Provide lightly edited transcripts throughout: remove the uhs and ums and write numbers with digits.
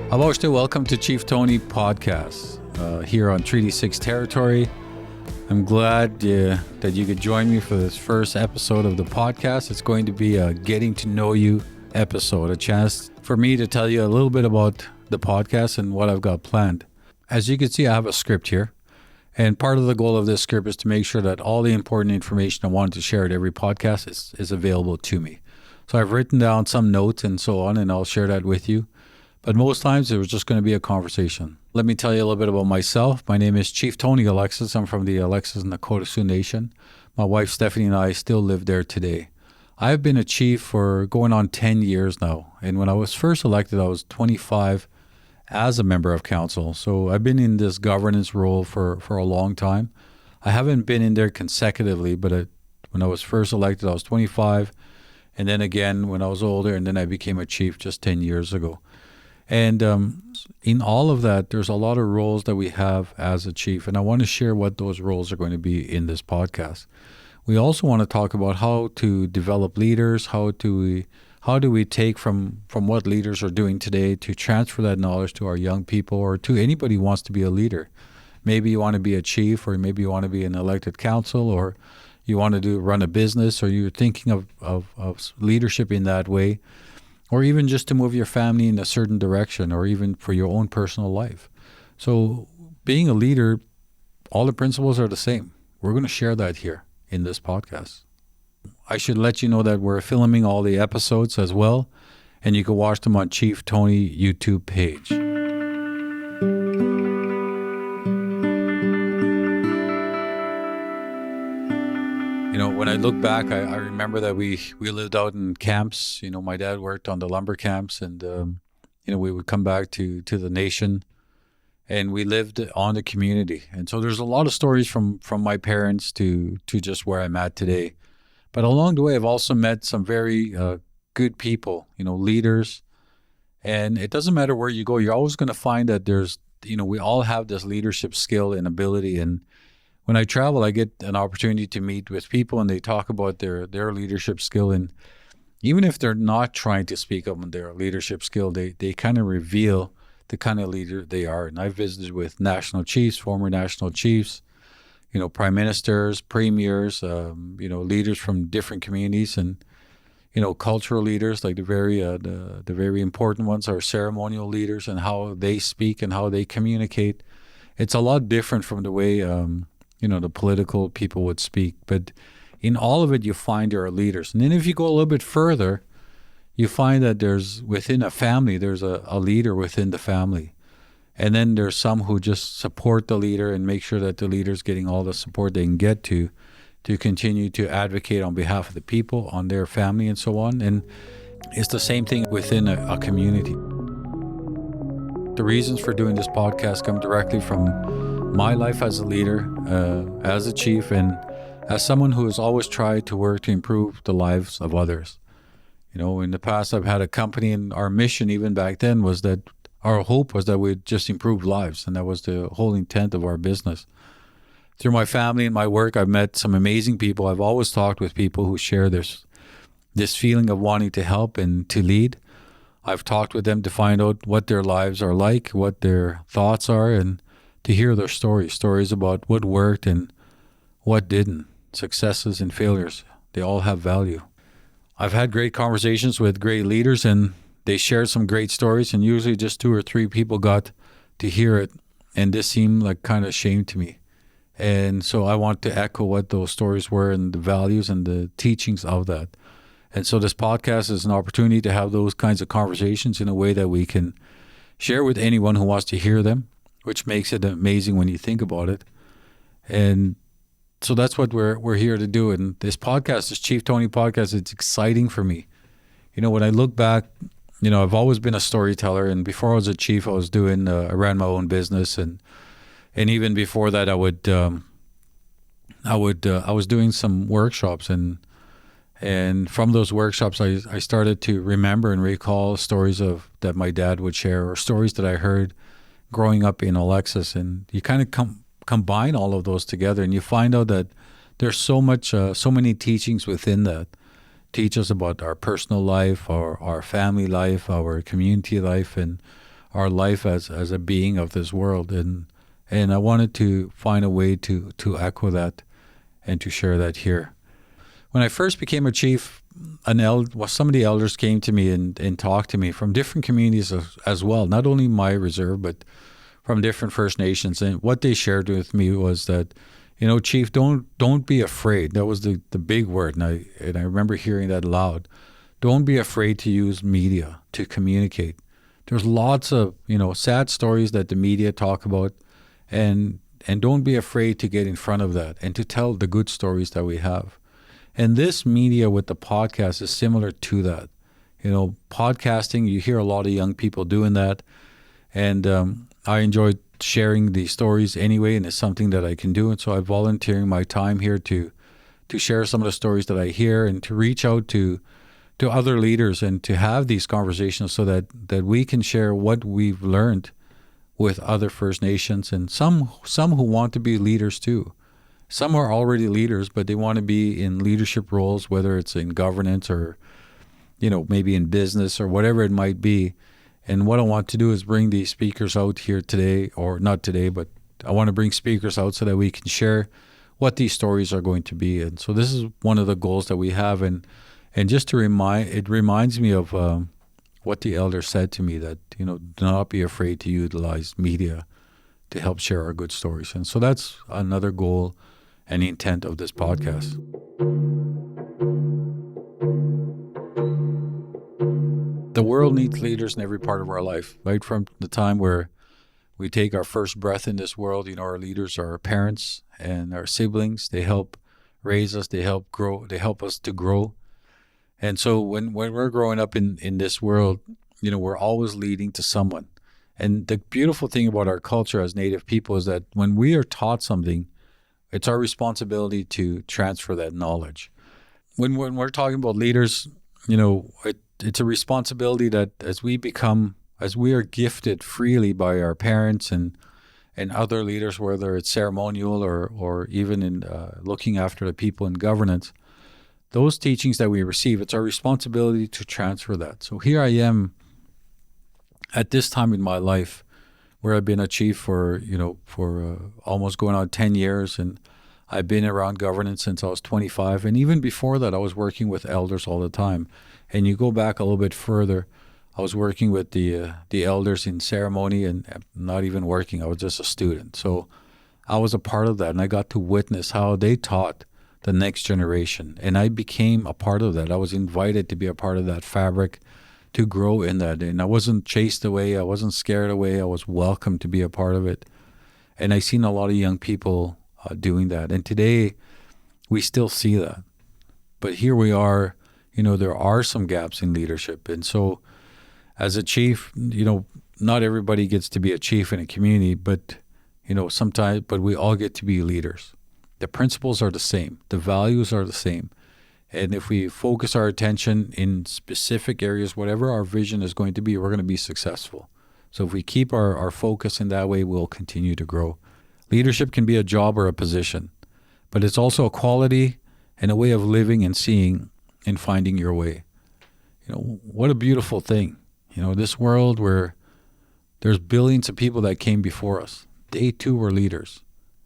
Abawashded, welcome to Chief Tony podcast here on Treaty 6 territory. I'm glad that you could join me for this first episode of the podcast. It's going to be a getting to know you episode, a chance for me to tell you a little bit about the podcast and what I've got planned. As you can see, I have a script here. And part of the goal of this script is to make sure that all the important information I wanted to share at every podcast is available to me. So I've written down some notes and so on, and I'll share that with you. But most times it was just going to be a conversation. Let me tell you a little bit about myself. My name is Chief Tony Alexis. I'm from the Alexis and Nakota Sioux Nation. My wife Stephanie and I still live there today. I've been a chief for going on 10 years now. And when I was first elected, I was 25 as a member of council. So I've been in this governance role for a long time. I haven't been in there consecutively, but when I was first elected, I was 25. And then again, when I was older, and then I became a chief just 10 years ago. And in all of that, there's a lot of roles that we have as a chief, and I want to share what those roles are going to be in this podcast. We also want to talk about how to develop leaders, how do we take from what leaders are doing today to transfer that knowledge to our young people or to anybody who wants to be a leader. Maybe you want to be a chief, or maybe you want to be an elected council, or you want to run a business, or you're thinking of leadership in that way. Or even just to move your family in a certain direction, or even for your own personal life. So being a leader, all the principles are the same. We're going to share that here in this podcast. I should let you know that we're filming all the episodes as well, and you can watch them on Chief Tony YouTube page. When I look back, I remember that we lived out in camps. My dad worked on the lumber camps, and we would come back to the nation, and we lived on the community. And so there's a lot of stories from my parents to just where I'm at today. But along the way, I've also met some very good people, leaders. And it doesn't matter where you go, you're always going to find that we all have this leadership skill and ability. And when I travel, I get an opportunity to meet with people, and they talk about their leadership skill. And even if they're not trying to speak up on their leadership skill, they kind of reveal the kind of leader they are. And I've visited with national chiefs, former national chiefs, prime ministers, premiers, leaders from different communities, and cultural leaders, like the very important ones are ceremonial leaders, and how they speak and how they communicate. It's a lot different from the way the political people would speak. But in all of it, you find there are leaders. And then if you go a little bit further, you find that within a family, there's a leader within the family. And then there's some who just support the leader and make sure that the leader's getting all the support they can get to continue to advocate on behalf of the people, on their family, and so on. And it's the same thing within a community. The reasons for doing this podcast come directly from my life as a leader, as a chief, and as someone who has always tried to work to improve the lives of others. In the past, I've had a company, and our mission even back then was that our hope was that we'd just improve lives, and that was the whole intent of our business. Through my family and my work, I've met some amazing people. I've always talked with people who share this feeling of wanting to help and to lead. I've talked with them to find out what their lives are like, what their thoughts are, and to hear their stories about what worked and what didn't, successes and failures. They all have value. I've had great conversations with great leaders, and they shared some great stories, and usually just 2 or 3 people got to hear it, and this seemed like kind of shame to me. And so I want to echo what those stories were and the values and the teachings of that. And so this podcast is an opportunity to have those kinds of conversations in a way that we can share with anyone who wants to hear them, which makes it amazing when you think about it. And so that's what we're here to do. And this podcast, this Chief Tony podcast, it's exciting for me. When I look back, I've always been a storyteller. And before I was a chief, I ran my own business. And even before that, I was doing some workshops. And from those workshops, I started to remember and recall stories that my dad would share, or stories that I heard growing up in Alexis. And you kind of combine all of those together, and you find out that there's so many teachings within that. Teach us about our personal life, our family life, our community life, and our life as a being of this world. And I wanted to find a way to echo that and to share that here. When I first became a chief, some of the elders came to me and talked to me from different communities as well, not only my reserve, but from different First Nations. And what they shared with me was that, Chief, don't be afraid. That was the big word, and I remember hearing that loud. Don't be afraid to use media to communicate. There's lots of sad stories that the media talk about, and don't be afraid to get in front of that and to tell the good stories that we have. And this media with the podcast is similar to that. Podcasting, you hear a lot of young people doing that, and I enjoy sharing these stories anyway, and it's something that I can do. And so I'm volunteering my time here to share some of the stories that I hear and to reach out to other leaders and to have these conversations so that we can share what we've learned with other First Nations and some who want to be leaders too. Some are already leaders, but they want to be in leadership roles, whether it's in governance or, maybe in business or whatever it might be. And what I want to do is bring these speakers out here today, or not today, but I want to bring speakers out so that we can share what these stories are going to be. And so this is one of the goals that we have. And just to it reminds me of what the elder said to me, that, do not be afraid to utilize media to help share our good stories. And so that's another goal and intent of this podcast. The world needs leaders in every part of our life, right from the time where we take our first breath in this world. Our leaders are our parents and our siblings. They help raise us. They help grow. They help us to grow. And so when we're growing up in this world, we're always leading to someone. And the beautiful thing about our culture as Native people is that when we are taught something, it's our responsibility to transfer that knowledge. When we're talking about leaders, it's a responsibility that as we are gifted freely by our parents and other leaders, whether it's ceremonial or even in looking after the people in governance, those teachings that we receive, it's our responsibility to transfer that. So here I am at this time in my life where I've been a chief for almost going on 10 years, and I've been around governance since I was 25. And even before that, I was working with elders all the time. And you go back a little bit further, I was working with the elders in ceremony, and not even working. I was just a student. So I was a part of that, and I got to witness how they taught the next generation. And I became a part of that. I was invited to be a part of that fabric, to grow in that. And I wasn't chased away. I wasn't scared away. I was welcomed to be a part of it. And I've seen a lot of young people doing that. And today, we still see that. But here we are, there are some gaps in leadership. And so as a chief, not everybody gets to be a chief in a community, but, sometimes, but we all get to be leaders. The principles are the same. The values are the same. And if we focus our attention in specific areas, whatever our vision is going to be, we're going to be successful. So if we keep our focus in that way, we'll continue to grow. Leadership can be a job or a position, but it's also a quality and a way of living and seeing and finding your way. What a beautiful thing. This world where there's billions of people that came before us. They too were leaders,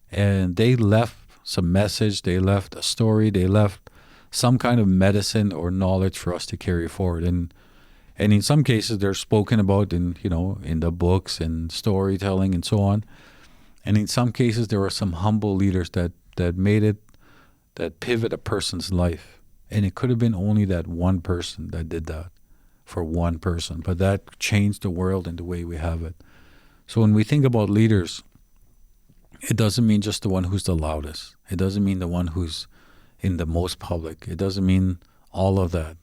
and they left some message. They left a story. They left some kind of medicine or knowledge for us to carry forward. And in some cases, they're spoken about in the books and storytelling and so on. And in some cases, there were some humble leaders that pivot a person's life. And it could have been only that one person that did that for one person, but that changed the world in the way we have it. So when we think about leaders, it doesn't mean just the one who's the loudest. It doesn't mean the one who's in the most public. It doesn't mean all of that.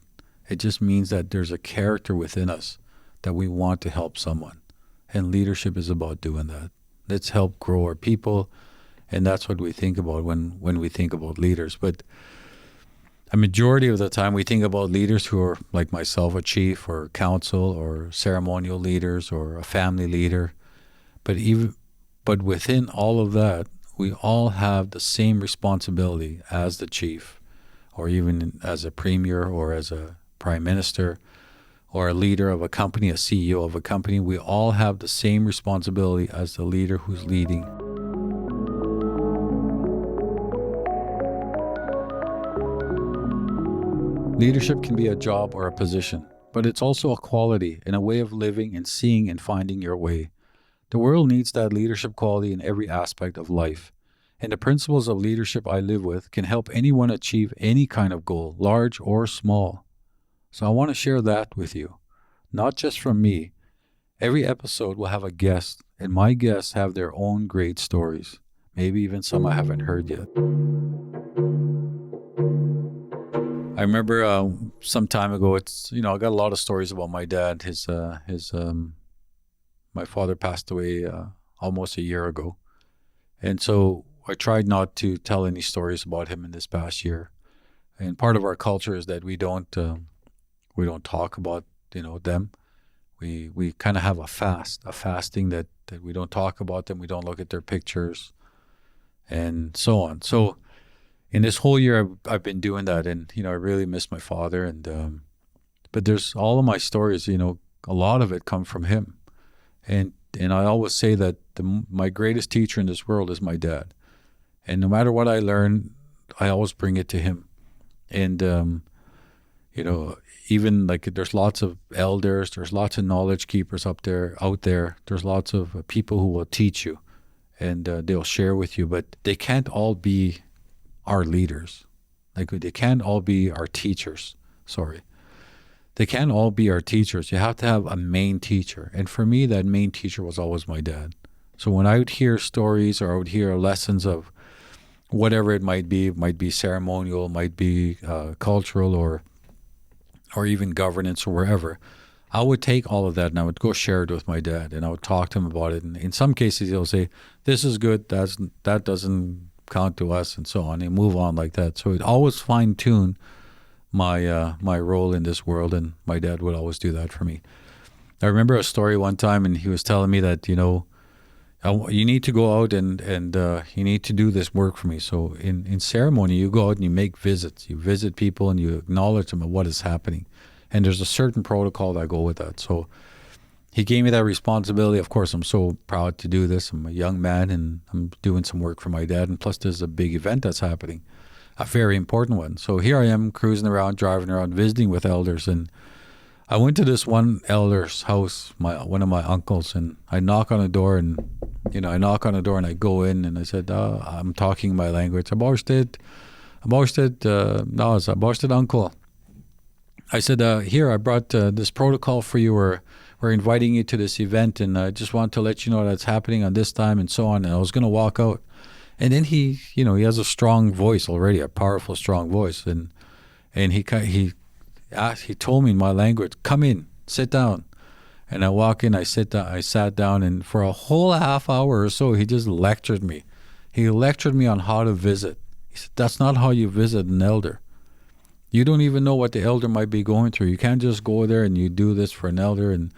It just means that there's a character within us that we want to help someone. And leadership is about doing that. Let's help grow our people. And that's what we think about when we think about leaders. But a majority of the time we think about leaders who are like myself, a chief or council or ceremonial leaders or a family leader. But within all of that, we all have the same responsibility as the chief, or even as a premier or as a prime minister, or a leader of a company, a CEO of a company, we all have the same responsibility as the leader who's leading. Leadership can be a job or a position, but it's also a quality and a way of living and seeing and finding your way. The world needs that leadership quality in every aspect of life. And the principles of leadership I live with can help anyone achieve any kind of goal, large or small. So I want to share that with you, not just from me. Every episode will have a guest, and my guests have their own great stories, maybe even some I haven't heard yet. I remember some time ago, I got a lot of stories about my dad. My father passed away almost a year ago. And so I tried not to tell any stories about him in this past year. And part of our culture is that we don't talk about, them. We kind of have a fasting that we don't talk about them. We don't look at their pictures and so on. So in this whole year, I've been doing that, and I really miss my father. And but there's all of my stories. A lot of it come from him, and I always say that my greatest teacher in this world is my dad, and no matter what I learn, I always bring it to him. And even like there's lots of elders, there's lots of knowledge keepers out there. There's lots of people who will teach you, and they'll share with you, but they can't all be our leaders. Like they can't all be our teachers. They can't all be our teachers. You have to have a main teacher. And for me, that main teacher was always my dad. So when I would hear stories or I would hear lessons of whatever it might be ceremonial, might be cultural or even governance or wherever, I would take all of that and I would go share it with my dad, and I would talk to him about it. And in some cases, he'll say, "This is good. That doesn't count to us," and so on, and move on like that. So it always fine-tune my role in this world, and my dad would always do that for me. I remember a story one time, and he was telling me that you need to go out and you need to do this work for me. So in ceremony, you go out and you make visits. You visit people and you acknowledge them of what is happening, and there's a certain protocol that go with that. So he gave me that responsibility. Of course, I'm so proud to do this. I'm a young man and I'm doing some work for my dad. And plus, there's a big event that's happening, a very important one. So here I am cruising around, driving around, visiting with elders. And I went to this one elder's house, one of my uncles, and I knock on the door and I go in and I said, I'm talking my language. Abawashded, no, it's Abawashded uncle. I said, here, I brought this protocol for you. We're inviting you to this event, and I just want to let you know that's happening on this time and so on. And I was going to walk out. And then he has a strong voice already, a powerful, strong voice. And he told me in my language, "Come in, sit down." And I walk in, I sat down, and for a whole half hour or so, he just lectured me. He lectured me on how to visit. He said, "That's not how you visit an elder. You don't even know what the elder might be going through. You can't just go there and you do this for an elder and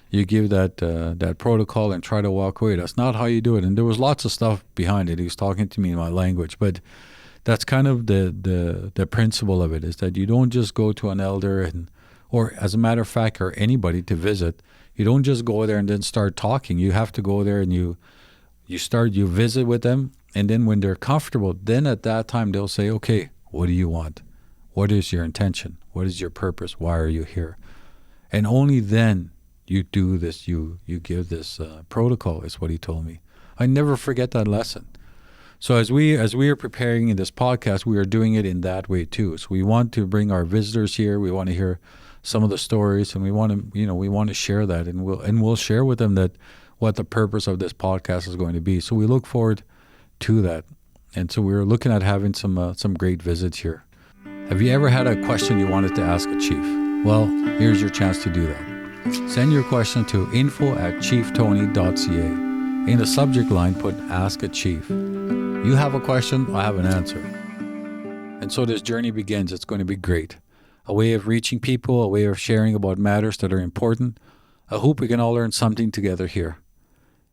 you give that protocol and try to walk away. That's not how you do it." And there was lots of stuff behind it. He was talking to me in my language, but that's kind of the principle of it, is that you don't just go to an elder or as a matter of fact, or anybody to visit. You don't just go there and then start talking. You have to go there and you visit with them, and then when they're comfortable, then at that time they'll say, "Okay, what do you want? What is your intention? What is your purpose? Why are you here?" And only then you do this, you give this protocol, is what he told me. I never forget that lesson. So as we are preparing in this podcast, we are doing it in that way too. So we want to bring our visitors here. We want to hear some of the stories, and we want to share that, and we'll share with them that what the purpose of this podcast is going to be. So we look forward to that. And so we're looking at having some great visits here. Have you ever had a question you wanted to ask a chief? Well, here's your chance to do that. Send your question to info@chieftony.ca. In the subject line, put "Ask a Chief." You have a question, I have an answer. And so this journey begins. It's going to be great. A way of reaching people, a way of sharing about matters that are important. I hope we can all learn something together here.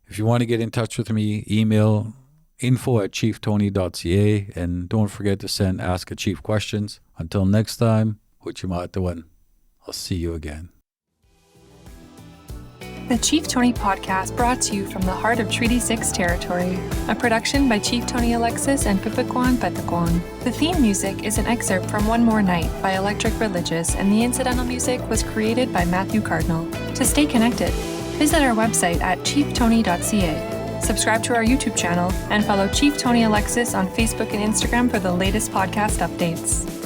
If you want to get in touch with me, email info@chieftony.ca, and don't forget to send Ask a Chief questions. Until next time, I'll see you again. The Chief Tony podcast brought to you from the heart of Treaty 6 territory. A production by Chief Tony Alexis and pipikwan. The theme music is an excerpt from One More Night by Electric Religious, and the incidental music was created by Matthew Cardinal. To stay connected, visit our website at chieftony.ca. Subscribe to our YouTube channel and follow Chief Tony Alexis on Facebook and Instagram for the latest podcast updates.